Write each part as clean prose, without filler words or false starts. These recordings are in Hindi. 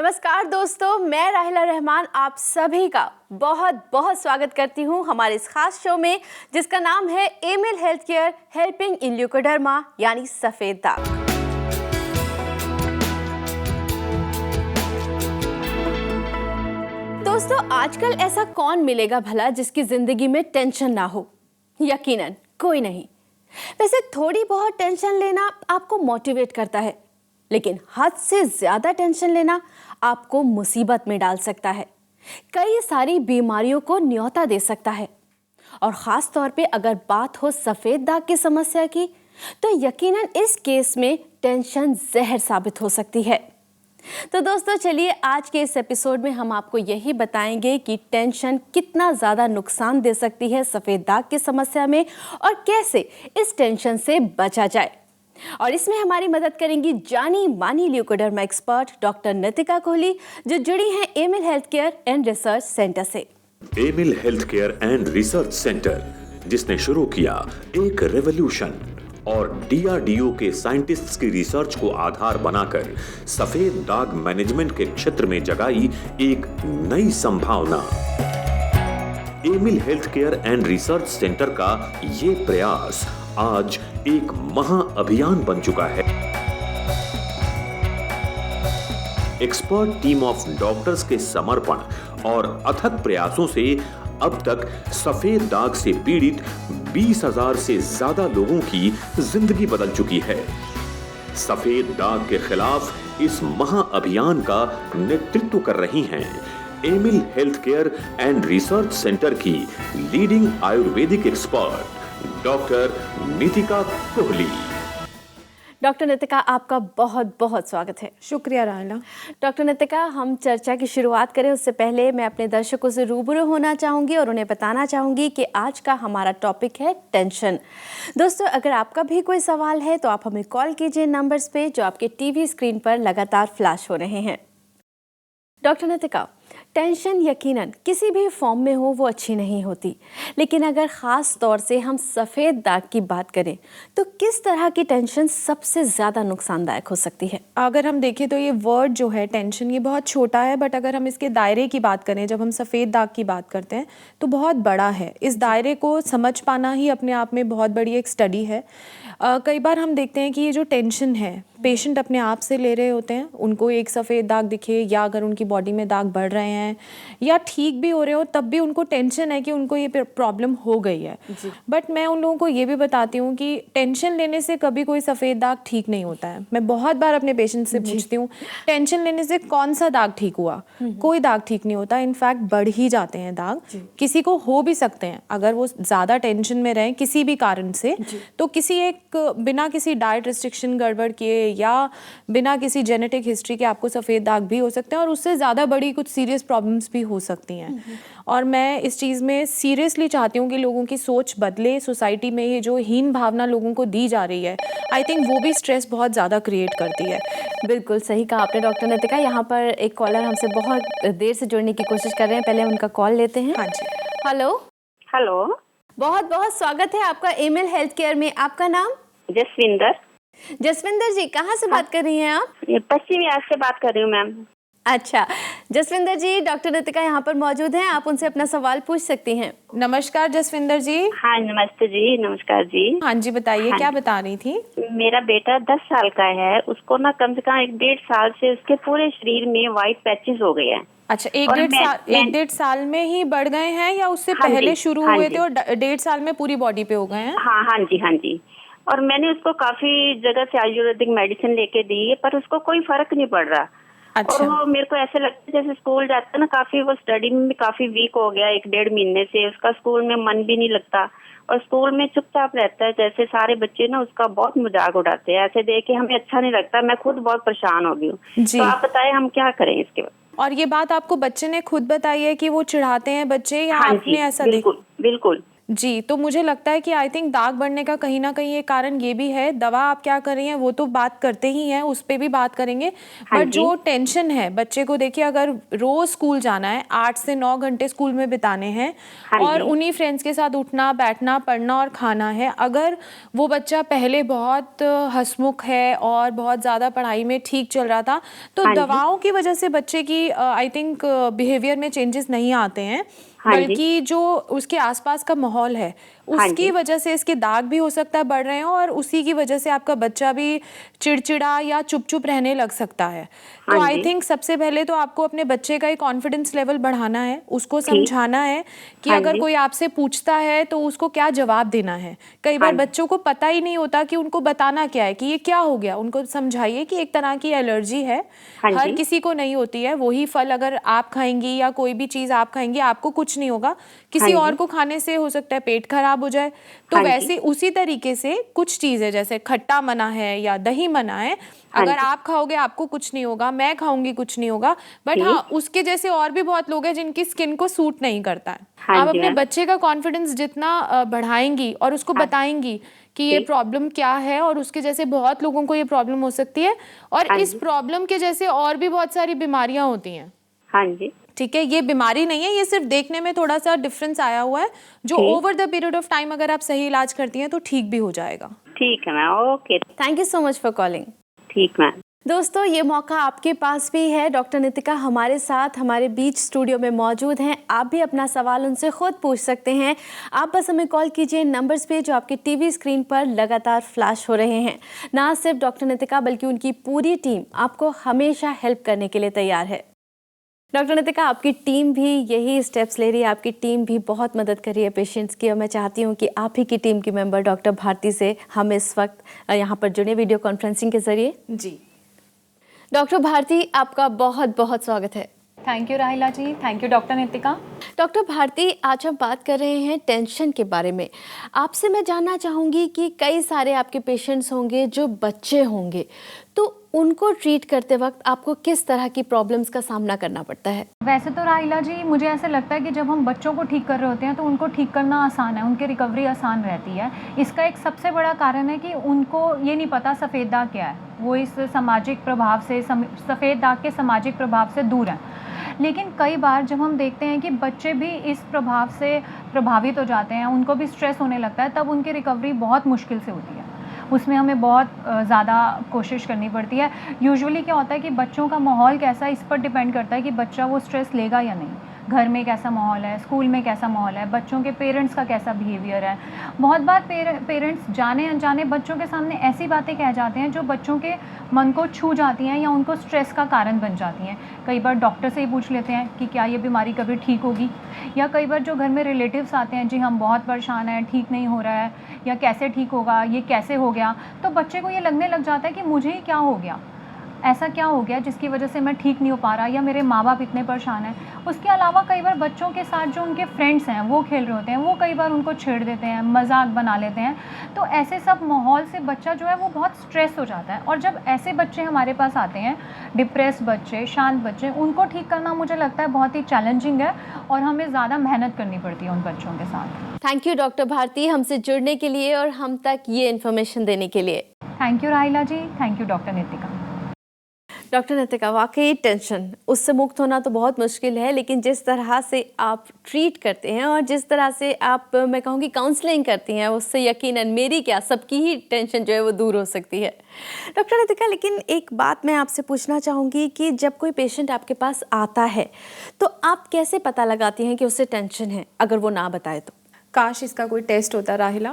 नमस्कार दोस्तों, मैं राहिला रहमान आप सभी का बहुत बहुत स्वागत करती हूं हमारे इस खास शो में जिसका नाम है Emil health care helping in leucoderma यानी सफेद दाग। दोस्तों, आजकल ऐसा कौन मिलेगा भला जिसकी जिंदगी में टेंशन ना हो? यकीनन कोई नहीं। वैसे थोड़ी बहुत टेंशन लेना आपको मोटिवेट करता है, लेकिन हद से ज्यादा टेंशन लेना आपको मुसीबत में डाल सकता है, कई सारी बीमारियों को न्योता दे सकता है। और खास तौर पे अगर बात हो सफेद दाग की समस्या की, तो यकीनन इस केस में टेंशन जहर साबित हो सकती है। तो दोस्तों, चलिए आज के इस एपिसोड में हम आपको यही बताएंगे कि टेंशन कितना ज्यादा नुकसान दे सकती है सफेद दाग की समस्या में और कैसे इस टेंशन से बचा जाए। और इसमें हमारी मदद करेंगी जानी मानी leucoderma expert doctor Nitika Kohli, जो जुड़ी हैं Emil health care and research centre से। Emil health care and research centre, जिसने शुरू किया एक रेवोल्यूशन और डीआरडीओ के साइंटिस्ट्स की रिसर्च को आधार बनाकर सफेद दाग मैनेजमेंट के क्षेत्र में जगाई एक नई संभावना। Emil health care and research centre का ये प्रयास आज एक महाअभियान बन चुका है। एक्सपर्ट टीम ऑफ डॉक्टर्स के समर्पण और अथक प्रयासों से अब तक सफेद दाग से पीड़ित 20,000 से ज्यादा लोगों की जिंदगी बदल चुकी है। सफेद दाग के खिलाफ इस महाअभियान का नेतृत्व कर रही हैं Emil health care and research centre की leading ayurvedic expert doctor Nitika Kohli. Doctor Nitika, आपका बहुत बहुत स्वागत है। शुक्रिया राहिला। डॉक्टर नितिका, हम चर्चा की शुरुआत करें उससे पहले मैं अपने दर्शकों से रूबरू होना चाहूँगी और उन्हें बताना चाहूँगी कि आज का हमारा टॉपिक है टेंशन। दोस्तों, अगर आपका भी कोई सवाल है तो आप हमें कॉल कीजिए नंबर्स पे जो आपके टीवी स्क्रीन पर लगातार फ्लैश हो रहे हैं। डॉक्टर नितिका, टेंशन यकीनन किसी भी फॉर्म में हो वो अच्छी नहीं होती, लेकिन अगर ख़ास तौर से हम सफ़ेद दाग की बात करें तो किस तरह की टेंशन सबसे ज़्यादा नुकसानदायक हो सकती है? अगर हम देखें तो ये वर्ड जो है टेंशन, ये बहुत छोटा है, बट अगर हम इसके दायरे की बात करें, जब हम सफ़ेद दाग की बात करते हैं तो बहुत बड़ा है। इस दायरे को समझ पाना ही अपने आप में बहुत बड़ी एक स्टडी है। कई बार हम देखते हैं कि ये जो टेंशन है पेशेंट अपने आप से ले रहे होते हैं, उनको एक सफ़ेद दाग दिखे या अगर उनकी बॉडी में दाग बढ़ रहे हैं या ठीक भी हो रहे हो तब भी उनको टेंशन है कि उनको ये प्रॉब्लम हो गई है। बट मैं उन लोगों को ये भी बताती हूँ कि टेंशन लेने से कभी कोई सफ़ेद दाग ठीक नहीं होता है। मैं बहुत बार अपने पेशेंट से पूछती हूँ टेंशन लेने से कौन सा दाग ठीक हुआ? कोई दाग ठीक नहीं होता, इनफैक्ट बढ़ ही जाते हैं दाग। किसी को हो भी सकते हैं अगर वो ज़्यादा टेंशन में रहें किसी भी कारण से, तो किसी एक बिना किसी डाइट रिस्ट्रिक्शन गड़बड़ किए या बिना किसी जेनेटिक हिस्ट्री के आपको सफ़ेद दाग भी हो सकते हैं और उससे ज़्यादा बड़ी कुछ सीरियस प्रॉब्लम्स भी हो सकती हैं। और मैं इस चीज़ में सीरियसली चाहती हूँ कि लोगों की सोच बदले। सोसाइटी में ये जो हीन भावना लोगों को दी जा रही है, आई थिंक वो भी स्ट्रेस बहुत ज़्यादा क्रिएट करती है। बिल्कुल सही कहा आपने डॉक्टर नितिका। यहाँ पर एक कॉलर हमसे बहुत देर से जुड़ने की कोशिश कर रहे हैं, पहले उनका कॉल लेते हैं। हाँ जी। हेलो। हेलो, बहुत बहुत स्वागत है आपका एमिल हेल्थ केयर में। आपका नाम? जसविंदर। जसविंदर जी, कहाँ से बात कर रही हैं आप? पश्चिमी आज से बात कर रही हूँ मैम। अच्छा जसविंदर जी, डॉक्टर नितिका यहाँ पर मौजूद हैं, आप उनसे अपना सवाल पूछ सकती हैं। नमस्कार जसविंदर जी। हाँ नमस्ते जी। नमस्कार जी। हाँ जी, बताइए। हाँ, क्या बता रही थी? मेरा बेटा 10 साल का है, उसको ना कम से कम 1-1.5 साल से उसके पूरे शरीर में व्हाइट पैचेस हो गए हैं। अच्छा, एक डेढ़ साल में ही बढ़ गए हैं या उससे पहले शुरू हुए थे और 1.5 साल में पूरी बॉडी पे हो गए हैं? हाँ जी। और मैंने उसको काफी जगह से आयुर्वेदिक मेडिसिन लेके दी है पर उसको कोई फर्क नहीं पड़ रहा। अच्छा। और वो मेरे को ऐसे लगता है जैसे स्कूल जाता है ना, काफी वो स्टडी में भी काफी वीक हो गया 1-1.5 महीने से। उसका स्कूल में मन भी नहीं लगता और स्कूल में चुपचाप रहता है। जैसे सारे बच्चे ना उसका बहुत मजाक उड़ाते हैं, ऐसे देख के हमें अच्छा नहीं लगता। मैं खुद बहुत परेशान हो गई हूँ। तो आप बताएं हम क्या करें इसके बाद? और ये बात आपको बच्चे ने खुद बताई है कि वो चिढ़ाते हैं बच्चे या हाँ आपने ऐसा बिल्कुल। जी, तो मुझे लगता है कि आई थिंक दाग बढ़ने का कहीं न कहीं एक कारण ये भी है, दवा आप क्या कर रही हैं वो तो बात करते ही हैं, उस पे भी बात करेंगे। हाँ बट जी। जो टेंशन है, बच्चे को देखिए अगर रोज़ स्कूल जाना है, 8 से 9 घंटे स्कूल में बिताने हैं हाँ और जी। उन्हीं फ्रेंड्स के साथ उठना, बैठना, पढ़ना और खाना है। अगर वो बच्चा पहले बहुत हँसमुख है और बहुत ज़्यादा पढ़ाई में ठीक चल रहा था, तो हाँ जी। दवाओं की वजह से बच्चे की आई थिंक बिहेवियर में चेंजेस नहीं आते हैं। हाँ जी। बल्कि जो उसके आसपास का माहौल है हाँ उसकी जी। वजह से इसके दाग भी हो सकता है बढ़ रहे हो और उसी की वजह से आपका बच्चा भी चिड़चिड़ा या चुप-चुप रहने लग सकता है। तो हाँ आई जी। थिंक सबसे पहले तो आपको अपने बच्चे का ही कॉन्फिडेंस लेवल बढ़ाना है, उसको ठीक। समझाना है कि हाँ अगर जी। कोई आपसे पूछता है तो उसको क्या जवाब देना है। कई हाँ बार जी। बच्चों को पता ही नहीं होता कि उनको बताना क्या है, कि ये क्या हो गया। उनको समझाइए कि एक तरह की एलर्जी है, हाँ हर जी। किसी को नहीं होती है। वही फल अगर आप खाएँगी या कोई भी चीज़ आप खाएँगी, आपको कुछ नहीं होगा, हाँ किसी और जी। को खाने से हो सकता है पेट खराब हो जाए। तो हाँ जी। वैसे उसी तरीके से कुछ चीज़ें जैसे खट्टा मना है या दही मना है, हाँ अगर जी। आप खाओगे आपको कुछ नहीं होगा, मैं खाऊँगी कुछ नहीं होगा। बट हाँ, ठीक। उसके जैसे और भी बहुत लोग हैं जिनकी स्किन को सूट नहीं करता है। हाँ आप जी अपने मैम। बच्चे का कॉन्फिडेंस जितना बढ़ाएँगी और उसको हाँ। बताएँगी कि ये ठीक। प्रॉब्लम क्या है और उसके जैसे बहुत लोगों को ये प्रॉब्लम हो सकती है और हाँ इस जी। प्रॉब्लम के जैसे और भी बहुत सारी बीमारियाँ होती हैं। हाँ जी। ठीक है, ये बीमारी नहीं है, ये सिर्फ देखने में थोड़ा-सा डिफरेंस आया हुआ है, जो ठीक। Over the period of time अगर आप सही इलाज करती हैं तो ठीक भी हो जाएगा। ठीक है ma'am. Okay. Thank you so much for calling. ठीक मैम। दोस्तों, ये मौका आपके पास भी है। डॉक्टर नितिका हमारे साथ हमारे बीच स्टूडियो में मौजूद हैं। आप भी अपना सवाल उनसे खुद पूछ सकते हैं। आप बस हमें कॉल कीजिए नंबर्स पे जो आपकी टीवी स्क्रीन पर लगातार फ्लैश हो रहे हैं। ना सिर्फ डॉक्टर नितिका बल्कि उनकी पूरी टीम आपको हमेशा हेल्प करने के लिए तैयार है। डॉक्टर नितिका, आपकी टीम भी यही स्टेप्स ले रही है, आपकी टीम भी बहुत मदद कर रही है पेशेंट्स की, और मैं चाहती हूँ कि आप ही की टीम की मेंबर डॉक्टर भारती से हम इस वक्त यहाँ पर जुड़े वीडियो कॉन्फ्रेंसिंग के जरिए। जी। डॉक्टर भारती, आपका बहुत बहुत स्वागत है। Thank you Rahila ji, thank you doctor Nitika. Doctor Bharti, आज हम बात कर रहे हैं टेंशन के बारे में। आपसे मैं जानना चाहूँगी कि कई सारे आपके पेशेंट्स होंगे जो बच्चे होंगे, तो उनको ट्रीट करते वक्त आपको किस तरह की प्रॉब्लम्स का सामना करना पड़ता है? वैसे तो राहिला जी, मुझे ऐसा लगता है कि जब हम बच्चों को ठीक कर रहे होते हैं तो उनको ठीक करना आसान है, उनकी रिकवरी आसान रहती है। इसका एक सबसे बड़ा कारण है कि उनको ये नहीं पता सफ़ेद दाग क्या है। वो इस सामाजिक प्रभाव से सफ़ेद दाग के सामाजिक प्रभाव से दूर हैं। लेकिन कई बार जब हम देखते हैं कि बच्चे भी इस प्रभाव से प्रभावित हो जाते हैं, उनको भी स्ट्रेस होने लगता है, तब उनकी रिकवरी बहुत मुश्किल से होती है। उसमें हमें बहुत ज़्यादा कोशिश करनी पड़ती है। यूजुअली क्या होता है कि बच्चों का माहौल कैसा है, इस पर डिपेंड करता है कि बच्चा वो स्ट्रेस लेगा या नहीं। घर में कैसा माहौल है, स्कूल में कैसा माहौल है, बच्चों के पेरेंट्स का कैसा बिहेवियर है। बहुत बार पेरेंट्स जाने अनजाने बच्चों के सामने ऐसी बातें कह जाते हैं जो बच्चों के मन को छू जाती हैं या उनको स्ट्रेस का कारण बन जाती हैं। कई बार डॉक्टर से ही पूछ लेते हैं कि क्या ये बीमारी कभी ठीक होगी, या कई बार जो घर में रिलेटिव्स आते हैं, जी हम बहुत परेशान हैं, ठीक नहीं हो रहा है, या कैसे ठीक होगा, ये कैसे हो गया। तो बच्चे को ये लगने लग जाता है कि मुझे ही क्या हो गया, ऐसा क्या हो गया जिसकी वजह से मैं ठीक नहीं हो पा रहा, या मेरे माँ बाप इतने परेशान हैं। उसके अलावा कई बार बच्चों के साथ जो उनके फ्रेंड्स हैं वो खेल रहे होते हैं, वो कई बार उनको छेड़ देते हैं, मजाक बना लेते हैं। तो ऐसे सब माहौल से बच्चा जो है वो बहुत स्ट्रेस हो जाता है। और जब ऐसे बच्चे हमारे पास आते हैं, डिप्रेस बच्चे, शांत बच्चे, उनको ठीक करना मुझे लगता है बहुत ही चैलेंजिंग है और हमें ज़्यादा मेहनत करनी पड़ती है उन बच्चों के साथ। थैंक यू डॉक्टर भारती, हमसे जुड़ने के लिए और हम तक ये इन्फॉर्मेशन देने के लिए। Thank you Rahila ji, thank you doctor Nitika. Doctor Nitika, वाकई टेंशन, उससे मुक्त होना तो बहुत मुश्किल है, लेकिन जिस तरह से आप ट्रीट करते हैं और जिस तरह से आप, मैं कहूँगी, काउंसलिंग करती हैं, उससे यकीनन मेरी क्या सबकी ही टेंशन जो है वो दूर हो सकती है। डॉक्टर नितिका, लेकिन एक बात मैं आपसे पूछना चाहूँगी कि जब कोई पेशेंट आपके पास आता है तो आप कैसे पता लगाती हैं कि उससे टेंशन है, अगर वो ना बताए तो? काश इसका कोई टेस्ट होता राहिला,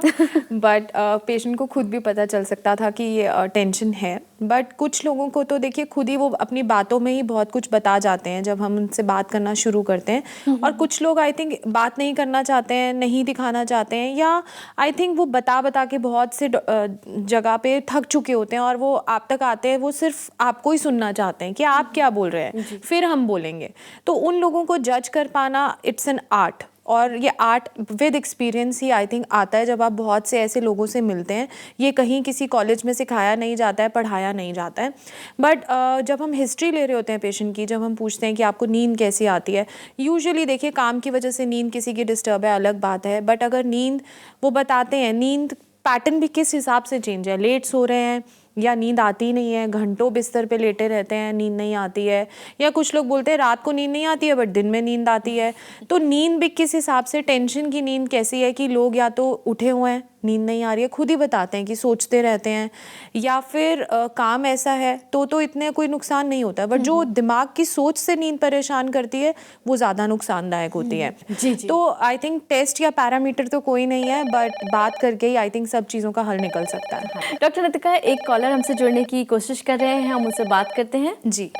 बट पेशेंट को खुद भी पता चल सकता था कि ये टेंशन है। बट कुछ लोगों को तो देखिए खुद ही वो अपनी बातों में ही बहुत कुछ बता जाते हैं जब हम उनसे बात करना शुरू करते हैं। और कुछ लोग आई थिंक बात नहीं करना चाहते हैं, नहीं दिखाना चाहते हैं, या आई थिंक वो बता के बहुत से जगह पे थक चुके होते हैं और वो आप तक आते हैं, वो सिर्फ आपको ही सुनना चाहते हैं कि आप क्या बोल रहे हैं, फिर हम बोलेंगे। तो उन लोगों को जज कर पाना, इट्स एन आर्ट। और ये art with experience he I think आता है जब आप बहुत से ऐसे लोगों से मिलते हैं। ये कहीं किसी कॉलेज में सिखाया नहीं जाता है, पढ़ाया नहीं जाता है। बट जब हम हिस्ट्री ले रहे होते हैं पेशेंट की, जब हम पूछते हैं कि आपको नींद कैसी आती है, यूजुअली देखिए काम की वजह से नींद किसी की डिस्टर्ब है, अलग बात है। बट अगर नींद, वो बताते हैं नींद पैटर्न भी किस हिसाब से चेंज है, लेट सो रहे हैं या नींद आती नहीं है, घंटों बिस्तर पे लेटे रहते हैं, नींद नहीं आती है, या कुछ लोग बोलते हैं रात को नींद नहीं आती है बट दिन में नींद आती है। तो नींद भी किस हिसाब से, टेंशन की नींद कैसी है कि लोग या तो उठे हुए हैं, नींद नहीं आ रही है, खुद ही बताते हैं कि सोचते रहते हैं, या फिर काम ऐसा है तो इतने कोई नुकसान नहीं होता। बट जो दिमाग की सोच से नींद परेशान करती है वो ज़्यादा नुकसानदायक होती है। जी। तो आई थिंक टेस्ट या पैरामीटर तो कोई नहीं है, बट बात करके ही आई थिंक सब चीज़ों का हल निकल सकता है। डॉक्टर नितिका, एक कॉलर हमसे जुड़ने की कोशिश कर रहे हैं, हम उनसे बात करते हैं। जी,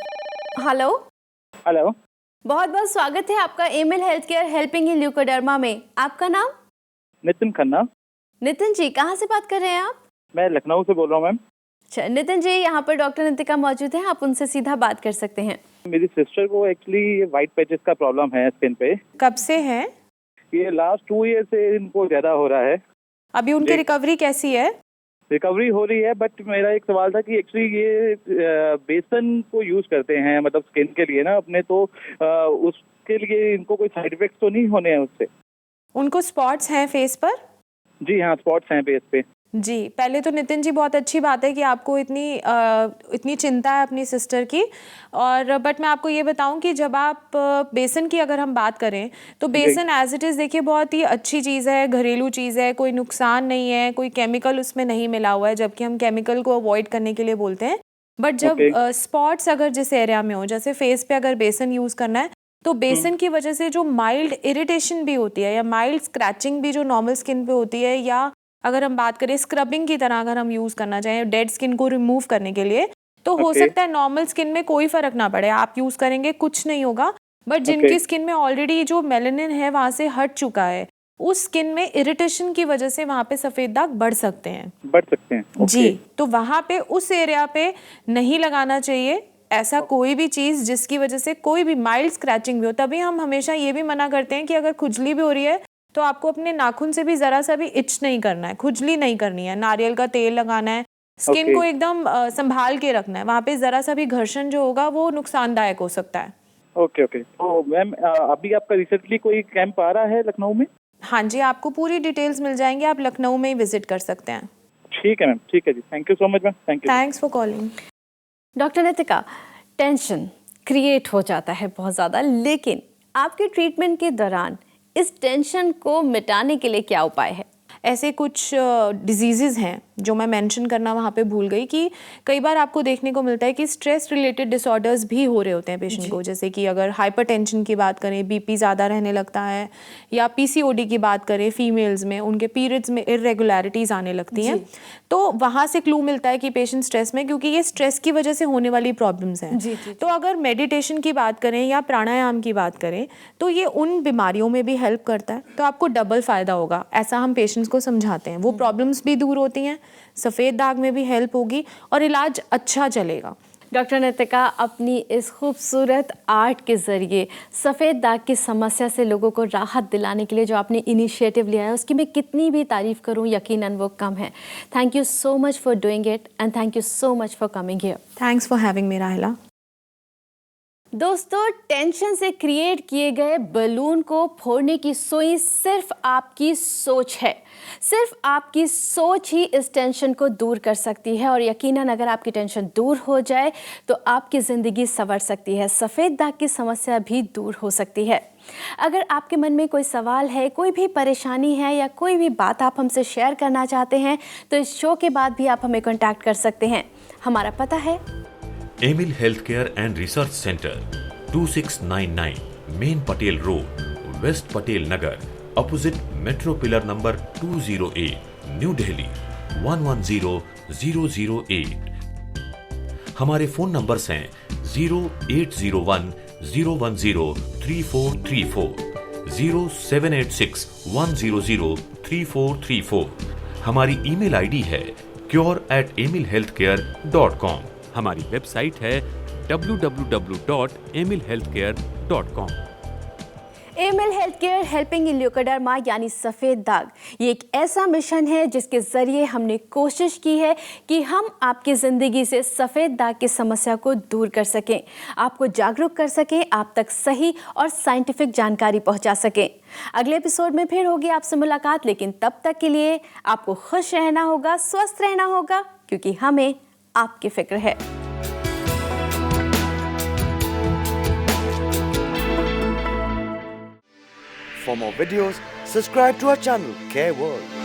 हेलो। हेलो, बहुत बहुत स्वागत है आपका Emil health care helping in leucoderma में। आपका नाम? नितिन खन्ना। नितिन जी, कहाँ से बात कर रहे हैं आप? मैं लखनऊ से बोल रहा हूँ मैम। अच्छा नितिन जी, यहाँ पर डॉक्टर नितिका मौजूद हैं, आप उनसे सीधा बात कर सकते हैं। मेरी सिस्टर को एक्चुअली वाइट पैचेस का प्रॉब्लम है स्किन पे। कब से है? ये लास्ट 2 ईयर से इनको ज़्यादा हो रहा है। अभी उनकी रिकवरी कैसी है? रिकवरी हो रही है, बट मेरा एक सवाल था कि एक्चुअली ये बेसन को यूज़ करते हैं मतलब स्किन के लिए ना अपने, तो उसके लिए इनको कोई साइड इफेक्ट्स तो नहीं होने हैं उससे? उनको स्पॉट्स हैं फेस पर? जी हाँ, स्पॉट्स हैं फेस पे। जी, पहले तो नितिन जी बहुत अच्छी बात है कि आपको इतनी चिंता है अपनी सिस्टर की। और बट मैं आपको ये बताऊं कि जब आप बेसन की अगर हम बात करें तो बेसन एज इट इज़ देखिए बहुत ही अच्छी चीज़ है, घरेलू चीज़ है, कोई नुकसान नहीं है, कोई केमिकल उसमें नहीं मिला हुआ है, जबकि हम केमिकल को अवॉइड करने के लिए बोलते हैं। बट जब स्पॉट्स अगर जिस एरिया में हो, जैसे फेस पे अगर बेसन यूज़ करना है तो बेसन की वजह से जो माइल्ड इरिटेशन भी होती है या माइल्ड स्क्रैचिंग भी जो नॉर्मल स्किन पे होती है, या अगर हम बात करें स्क्रबिंग की तरह अगर हम यूज़ करना चाहें डेड स्किन को रिमूव करने के लिए, तो हो सकता है नॉर्मल स्किन में कोई फर्क ना पड़े, आप यूज़ करेंगे कुछ नहीं होगा। बट जिनकी स्किन में ऑलरेडी जो मेलानिन है वहाँ से हट चुका है, उस स्किन में इरिटेशन की वजह से वहाँ पे सफ़ेद दाग बढ़ सकते हैं। जी, तो वहाँ पे उस एरिया पे नहीं लगाना चाहिए ऐसा कोई भी चीज़ जिसकी वजह से कोई भी माइल्ड स्क्रैचिंग भी हो। तभी हम हमेशा ये भी मना करते हैं कि अगर खुजली भी हो रही है तो आपको अपने नाखून से भी ज़रा सा भी इच नहीं करना है, खुजली नहीं करनी है, नारियल का तेल लगाना है, स्किन को एकदम संभाल के रखना है। वहाँ पे ज़रा सा भी घर्षण जो होगा वो नुकसानदायक हो सकता है। ओके। तो मैम अभी आपका रिसेंटली कोई कैंप आ रहा है लखनऊ में? हाँ जी, आपको पूरी डिटेल्स मिल जाएंगी, आप लखनऊ में ही विजिट कर सकते हैं। ठीक है मैम, ठीक है जी, thank you so much ma'am, thank you. Thanks for calling. Doctor Nitika, tension create हो जाता है बहुत ज़्यादा, लेकिन आपके ट्रीटमेंट के दौरान इस टेंशन को मिटाने के लिए क्या उपाय है? ऐसे कुछ डिजीज़ेज़ हैं जो मैं मेंशन करना वहाँ पे भूल गई कि कई बार आपको देखने को मिलता है कि स्ट्रेस रिलेटेड डिसऑर्डर्स भी हो रहे होते हैं पेशेंट को। जैसे कि अगर हाइपरटेंशन की बात करें, बीपी ज़्यादा रहने लगता है, या पीसीओडी की बात करें फीमेल्स में, उनके पीरियड्स में इरेगुलरिटीज़ आने लगती हैं, तो वहाँ से क्लू मिलता है कि पेशेंट स्ट्रेस में, क्योंकि ये स्ट्रेस की वजह से होने वाली प्रॉब्लम्स हैं। तो अगर मेडिटेशन की बात करें या प्राणायाम की बात करें तो ये उन बीमारियों में भी हेल्प करता है, तो आपको डबल फ़ायदा होगा, ऐसा हम पेशेंट्स को समझाते हैं। वो प्रॉब्लम्स भी दूर होती हैं, सफ़ेद दाग में भी हेल्प होगी और इलाज अच्छा चलेगा। डॉक्टर नितिका अपनी इस खूबसूरत आर्ट के ज़रिए सफ़ेद दाग की समस्या से लोगों को राहत दिलाने के लिए जो आपने इनिशिएटिव लिया है, उसकी मैं कितनी भी तारीफ़ करूं यकीनन वो कम है। Thank you so much for doing it and thank you so much for coming here. Thanks for having me राहिला। दोस्तों, टेंशन से क्रिएट किए गए बलून को फोड़ने की सुई सिर्फ आपकी सोच है। सिर्फ आपकी सोच ही इस टेंशन को दूर कर सकती है और यकीनन अगर आपकी टेंशन दूर हो जाए तो आपकी ज़िंदगी संवर सकती है, सफ़ेद दाग की समस्या भी दूर हो सकती है। अगर आपके मन में कोई सवाल है, कोई भी परेशानी है या कोई भी बात आप हमसे शेयर करना चाहते हैं तो इस शो के बाद भी आप हमें कॉन्टैक्ट कर सकते हैं। हमारा पता है Emil health care and research centre, 2699 main Patel road, west Patel Nagar, opposite metro pillar number 208, new Delhi 110008। हमारे फोन नंबर्स हैं 0801 010 3434, 0786 100 3434। हमारी ईमेल आईडी है cure@emilhealthcare.com। हमारी वेबसाइट है www.emilhealthcare.com। ML health care helping in leucoderma यानी सफ़ेद दाग, ये एक ऐसा मिशन है जिसके ज़रिए हमने कोशिश की है कि हम आपकी ज़िंदगी से सफ़ेद दाग की समस्या को दूर कर सकें, आपको जागरूक कर सकें, आप तक सही और साइंटिफिक जानकारी पहुंचा सकें। अगले एपिसोड में फिर होगी आपसे मुलाकात, लेकिन तब तक के लिए आपको खुश रहना होगा, स्वस्थ रहना होगा, क्योंकि हमें आपकी फिक्र है। For more videos, subscribe to our channel, Care World.